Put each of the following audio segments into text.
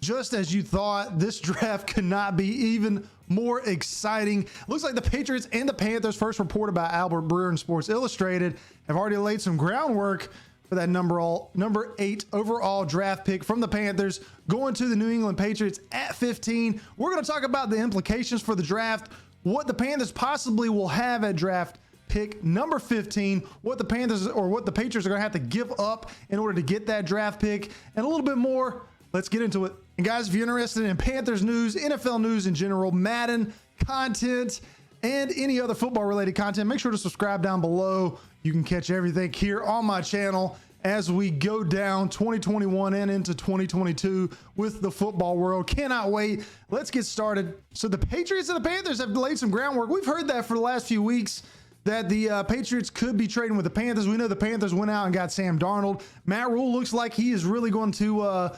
just as you thought, this draft could not be even more exciting. Looks like the Patriots and the Panthers, first reported by Albert Breer in Sports Illustrated, have already laid some groundwork for that number 8 overall draft pick from the Panthers going to the New England Patriots at 15. We're going to talk about the implications for the draft, what the Panthers possibly will have at draft pick number 15, what the Panthers or what the Patriots are going to have to give up in order to get that draft pick, and a little bit more. Let's get into it. And guys, if you're interested in Panthers news, NFL news in general, Madden content, and any other football related content, make sure to subscribe down below. You can catch everything here on my channel as we go down 2021 and into 2022 with the football world. Cannot wait. Let's get started. So the Patriots and the Panthers have laid some groundwork. We've heard that for the last few weeks, that the Patriots could be trading with the Panthers. We know the Panthers went out and got Sam Darnold. Matt Rule looks like he is really going to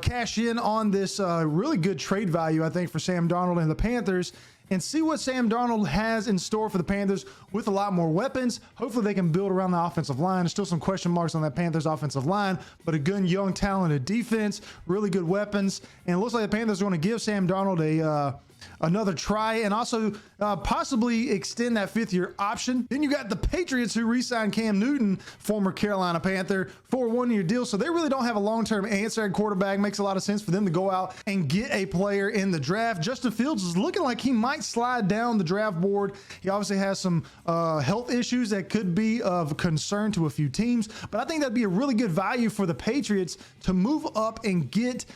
cash in on this really good trade value, I think, for Sam Darnold and the Panthers, and see what Sam Darnold has in store for the Panthers with a lot more weapons. Hopefully they can build around the offensive line. There's still some question marks on that Panthers offensive line, but a good, young, talented defense, really good weapons. And it looks like the Panthers are going to give Sam Darnold another try and also possibly extend that 5th-year option. Then you got the Patriots, who re-signed Cam Newton, former Carolina Panther, for a 1-year deal. So they really don't have a long-term answer at quarterback. Makes a lot of sense for them to go out and get a player in the draft. Justin Fields is looking like he might slide down the draft board. He obviously has some health issues that could be of concern to a few teams, but I think that'd be a really good value for the Patriots to move up and get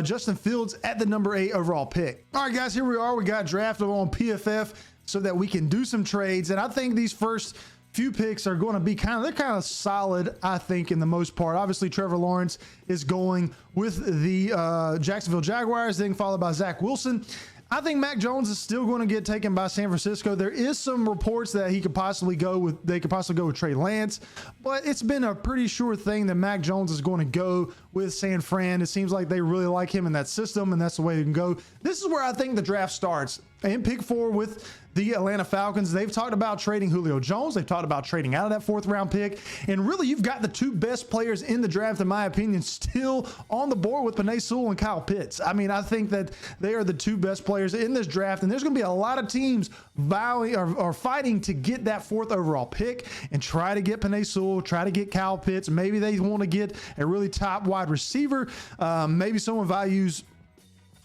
Justin Fields at the number 8 overall pick. All right, guys, here we are. We got drafted on PFF so that we can do some trades. And I think these first few picks are going to be they're kind of solid, I think, in the most part. Obviously, Trevor Lawrence is going with the Jacksonville Jaguars, then followed by Zach Wilson. I think Mac Jones is still going to get taken by San Francisco. There is some reports that he could possibly go with, they could possibly go with Trey Lance, but it's been a pretty sure thing that Mac Jones is going to go with San Fran. It seems like they really like him in that system, and that's the way they can go. This is where I think the draft starts. And pick 4 with the Atlanta Falcons. They've talked about trading Julio Jones. They've talked about trading out of that 4th-round pick. And really, you've got the 2 best players in the draft, in my opinion, still on the board with Penei Sewell and Kyle Pitts. I mean, I think that they are the 2 best players in this draft, and there's going to be a lot of teams vowing or fighting to get that 4th overall pick and try to get Penei Sewell, try to get Kyle Pitts. Maybe they want to get a really top wide receiver. Maybe someone values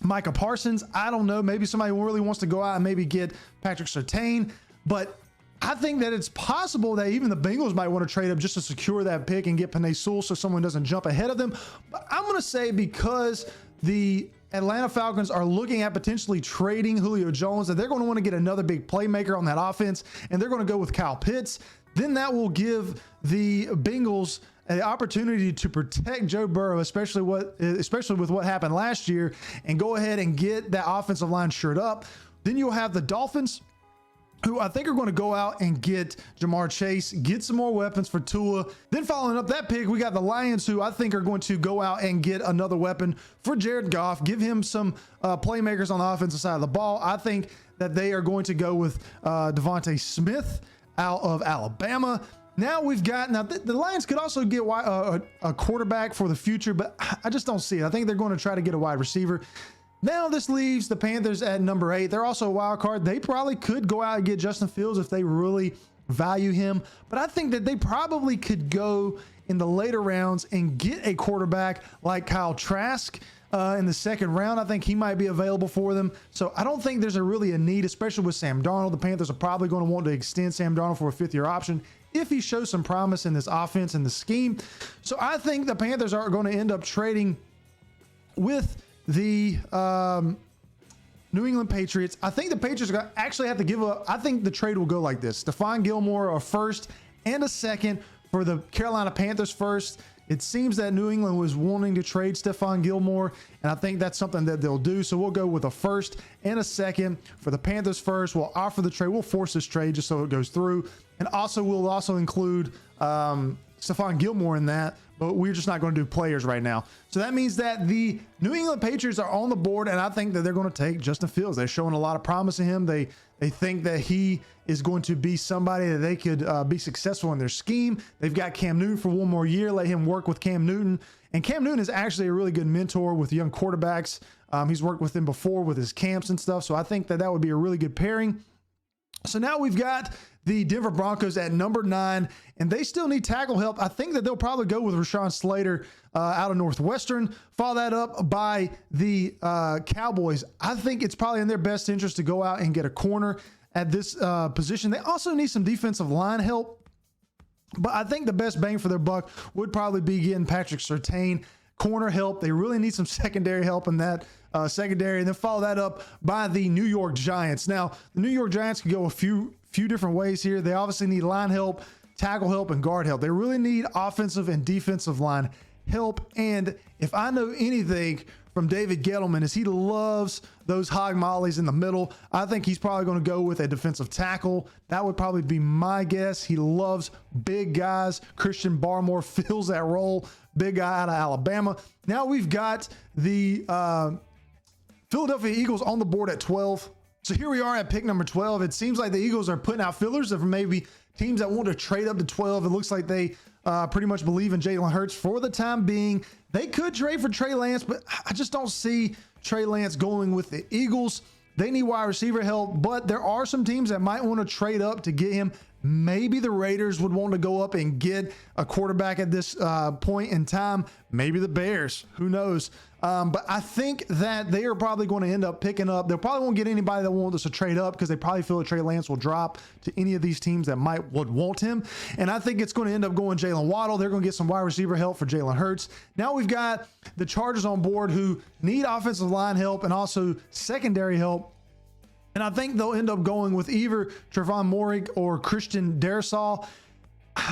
Micah Parsons. I don't know. Maybe somebody really wants to go out and maybe get Patrick Surtain. But I think that it's possible that even the Bengals might want to trade up just to secure that pick and get Penei Sewell so someone doesn't jump ahead of them. But I'm going to say, because the Atlanta Falcons are looking at potentially trading Julio Jones, that they're going to want to get another big playmaker on that offense, and they're going to go with Kyle Pitts. Then that will give the Bengals an opportunity to protect Joe Burrow, especially with what happened last year, and go ahead and get that offensive line shored up. Then you'll have the Dolphins, who I think are going to go out and get Jamar Chase, get some more weapons for Tua. Then following up that pick, we got the Lions, who I think are going to go out and get another weapon for Jared Goff, give him some playmakers on the offensive side of the ball. I think that they are going to go with Devontae Smith out of Alabama. Now the Lions could also get a quarterback for the future, but I just don't see it. I think they're going to try to get a wide receiver. Now this leaves the Panthers at number 8. They're also a wild card. They probably could go out and get Justin Fields if they really value him, but I think that they probably could go in the later rounds and get a quarterback like Kyle Trask in the 2nd round. I think he might be available for them. So I don't think there's really a need, especially with Sam Darnold. The Panthers are probably going to want to extend Sam Darnold for a 5th-year option if he shows some promise in this offense and the scheme. So I think the Panthers are going to end up trading with the New England Patriots. I think the Patriots are going to actually have to give up. I think the trade will go like this: Stephon Gilmore, a 1st and a 2nd for the Carolina Panthers 1st. It seems that New England was wanting to trade Stephon Gilmore, and I think that's something that they'll do. So we'll go with a 1st and a 2nd for the Panthers 1st. We'll offer the trade. We'll force this trade just so it goes through. And also, we'll also include Stephon Gilmore in that. but we're just not going to do players right now. So that means that the New England Patriots are on the board, and I think that they're going to take Justin Fields. They're showing a lot of promise in him. They think that he is going to be somebody that they could be successful in their scheme. They've got Cam Newton for one more year. Let him work with Cam Newton. And Cam Newton is actually a really good mentor with young quarterbacks. He's worked with them before with his camps and stuff. So I think that that would be a really good pairing. So now we've got the Denver Broncos at number 9, and they still need tackle help. I think that they'll probably go with Rashawn Slater out of Northwestern. Follow that up by the Cowboys. I think it's probably in their best interest to go out and get a corner at this position. They also need some defensive line help, but I think the best bang for their buck would probably be getting Patrick Surtain corner help. They really need some secondary help in that secondary, and then follow that up by the New York Giants. Now, the New York Giants could go a few different ways here. They obviously need line help, tackle help, and guard help. They really need offensive and defensive line help. And if I know anything from David Gettleman, is he loves those hog mollies in the middle. I think he's probably going to go with a defensive tackle. That would probably be my guess. He loves big guys. Christian Barmore fills that role. Big guy out of Alabama. Now we've got the Philadelphia Eagles on the board at 12. So here we are at pick number 12. It seems like the Eagles are putting out fillers of maybe teams that want to trade up to 12. It looks like they pretty much believe in Jalen Hurts for the time being. They could trade for Trey Lance, but I just don't see Trey Lance going with the Eagles. They need wide receiver help, but there are some teams that might want to trade up to get him. Maybe the Raiders would want to go up and get a quarterback at this point in time. Maybe the Bears, who knows? But I think that they are probably going to end up picking up. They'll probably won't get anybody that wants us to trade up because they probably feel that Trey Lance will drop to any of these teams that would want him. And I think it's going to end up going Jalen Waddle. They're going to get some wide receiver help for Jalen Hurts. Now we've got the Chargers on board who need offensive line help and also secondary help. And I think they'll end up going with either Trevon Moehrig or Christian Darrisaw.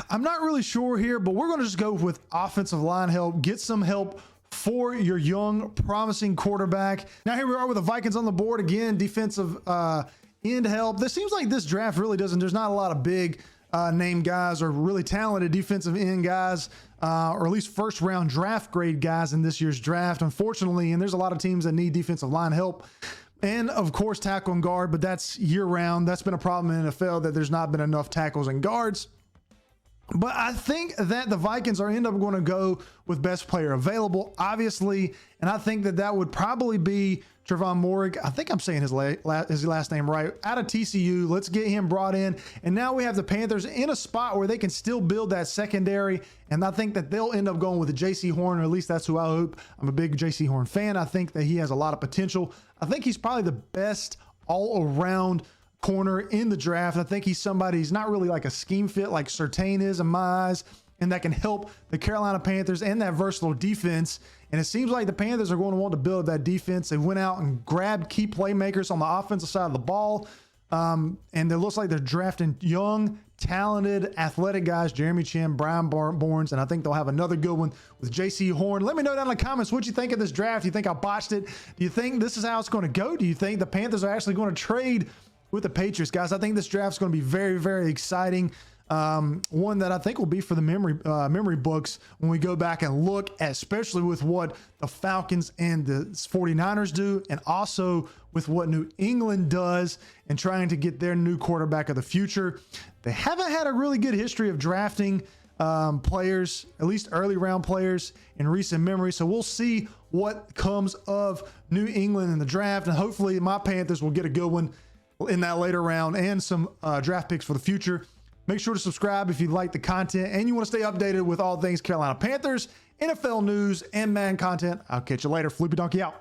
I'm not really sure here, but we're going to just go with offensive line help. Get some help for your young, promising quarterback. Now here we are with the Vikings on the board again. Defensive end help. This seems like this draft really doesn't. There's not a lot of big name guys or really talented defensive end guys, or at least first round draft grade guys in this year's draft, unfortunately. And there's a lot of teams that need defensive line help. And of course, tackle and guard, but that's year round. That's been a problem in the NFL that there's not been enough tackles and guards. But I think that the Vikings are end up going to go with best player available, obviously. And I think that that would probably be Trevon Moehrig. I think I'm saying his last name right. Out of TCU. Let's get him brought in. And now we have the Panthers in a spot where they can still build that secondary. And I think that they'll end up going with the J.C. Horn, or at least that's who I hope. I'm a big J.C. Horn fan. I think that he has a lot of potential. I think he's probably the best all-around corner in the draft. I think he's somebody, he's not really like a scheme fit like Surtain is in my eyes, and that can help the Carolina Panthers and that versatile defense. And it seems like the Panthers are going to want to build that defense. They went out and grabbed key playmakers on the offensive side of the ball. And it looks like they're drafting young, talented, athletic guys, Jeremy Chin, Brian Barnes, and I think they'll have another good one with J.C. Horn. Let me know down in the comments what you think of this draft. Do you think I botched it? Do you think this is how it's going to go? Do you think the Panthers are actually going to trade with the Patriots? Guys, I think this draft is going to be very, very exciting. One that I think will be for the memory books when we go back and look, especially with what the Falcons and the 49ers do, and also with what New England does and trying to get their new quarterback of the future. They haven't had a really good history of drafting players, at least early round players, in recent memory. So we'll see what comes of New England in the draft, and hopefully my Panthers will get a good one in that later round and some draft picks for the future. Make sure to subscribe if you like the content and you want to stay updated with all things Carolina Panthers, NFL news, and man content. I'll catch you later. Floopy Donkey out.